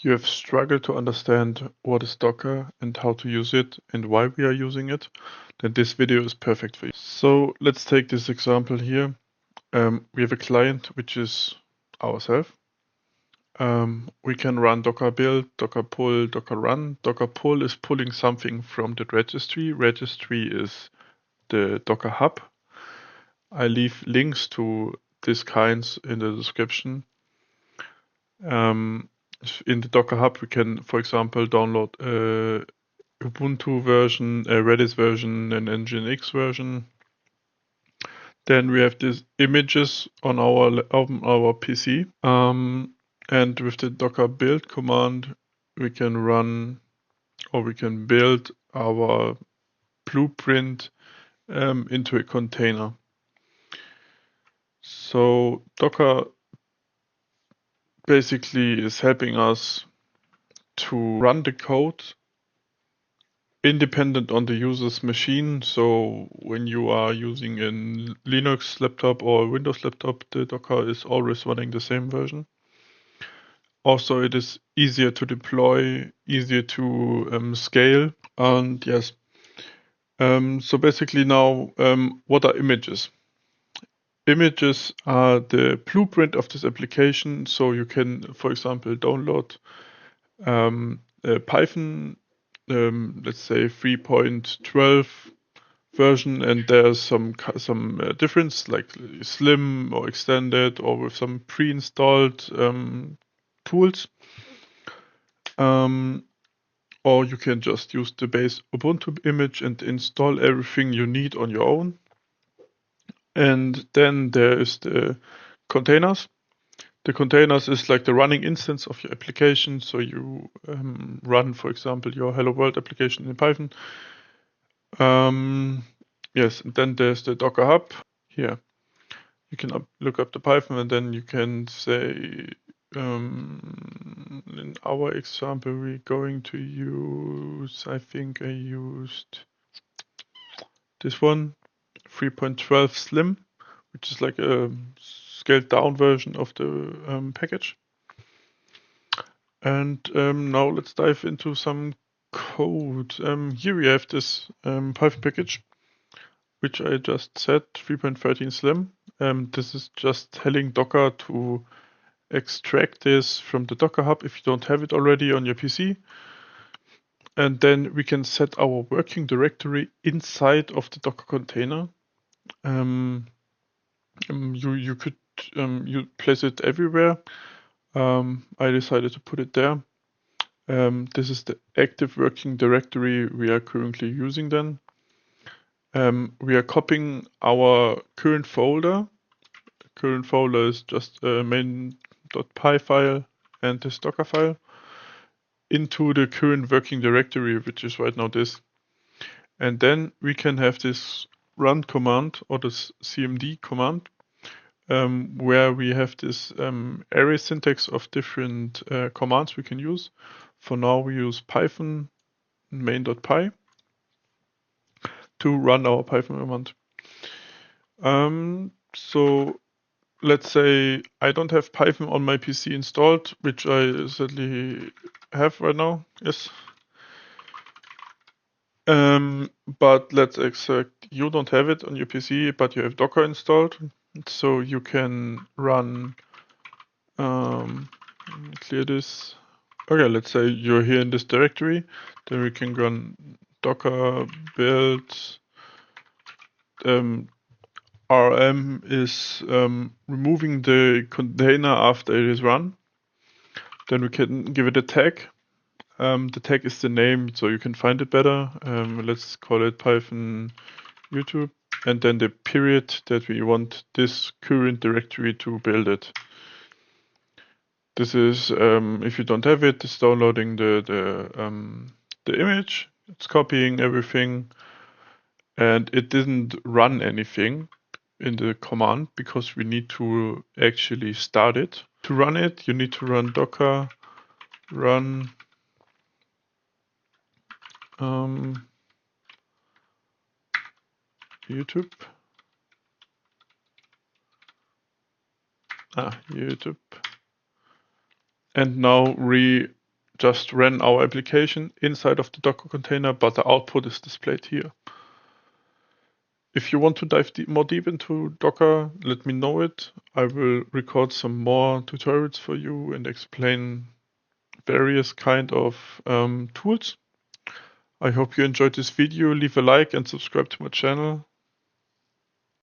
you have struggled to understand what is Docker and how to use it and why we are using it, then this video is perfect for you. So let's take this example here. We have a client which is ourselves. We can run docker build, docker pull, docker run. Docker pull is pulling something from the registry. Registry is the Docker Hub. I leave links to these kinds in the description. In the Docker Hub, we can, for example, download a Ubuntu version, a Redis version, an Nginx version. Then we have these images on our PC. And with the docker build command, we can run or we can build our blueprint into a container. So Docker basically is helping us to run the code independent on the user's machine. So when you are using a Linux laptop or a Windows laptop, the Docker is always running the same version. Also, it is easier to deploy, easier to scale. And yes, so basically now, what are images? Images are the blueprint of this application. So you can, for example, download a Python, let's say 3.12 version, and there's some difference like slim or extended or with some pre-installed tools. Or you can just use the base Ubuntu image and install everything you need on your own. And then there is the containers. The containers is like the running instance of your application. So you run, for example, your Hello World application in Python. Yes, and then there's the Docker Hub. Here, you can look up the Python, and then you can say, in our example, we're going to use, I think I used this one, 3.12 Slim, which is like a scaled down version of the package. And now let's dive into some code. Here we have this Python package, which I just said, 3.13 Slim. This is just telling Docker to extract this from the Docker Hub if you don't have it already on your PC. And then we can set our working directory inside of the Docker container. You could you place it everywhere. I decided to put it there. This is the active working directory we are currently using then. We are copying our current folder. Current folder is just a main.py file and this Docker file into the current working directory, which is right now this. And then we can have this run command or this cmd command, where we have this array syntax of different commands we can use. For now, we use Python main.py to run our Python command. So let's say I don't have Python on my PC installed, which I certainly have right now. Yes. But let's accept you don't have it on your PC, but you have Docker installed. So you can run, clear this. Okay, let's say you're here in this directory. Then we can run docker build. RM is removing the container after it is run. Then we can give it a tag. The tag is the name, so you can find it better. Let's call it Python YouTube. And then the period that we want this current directory to build it. This is, if you don't have it, it's downloading the image. It's copying everything, and it didn't run anything in the command because we need to actually start it. To run it, you need to run docker run YouTube. YouTube. And now just ran our application inside of the Docker container, but the output is displayed here. If you want to dive more deep into Docker, let me know it. I will record some more tutorials for you and explain various kind of tools. I hope you enjoyed this video. Leave a like and subscribe to my channel.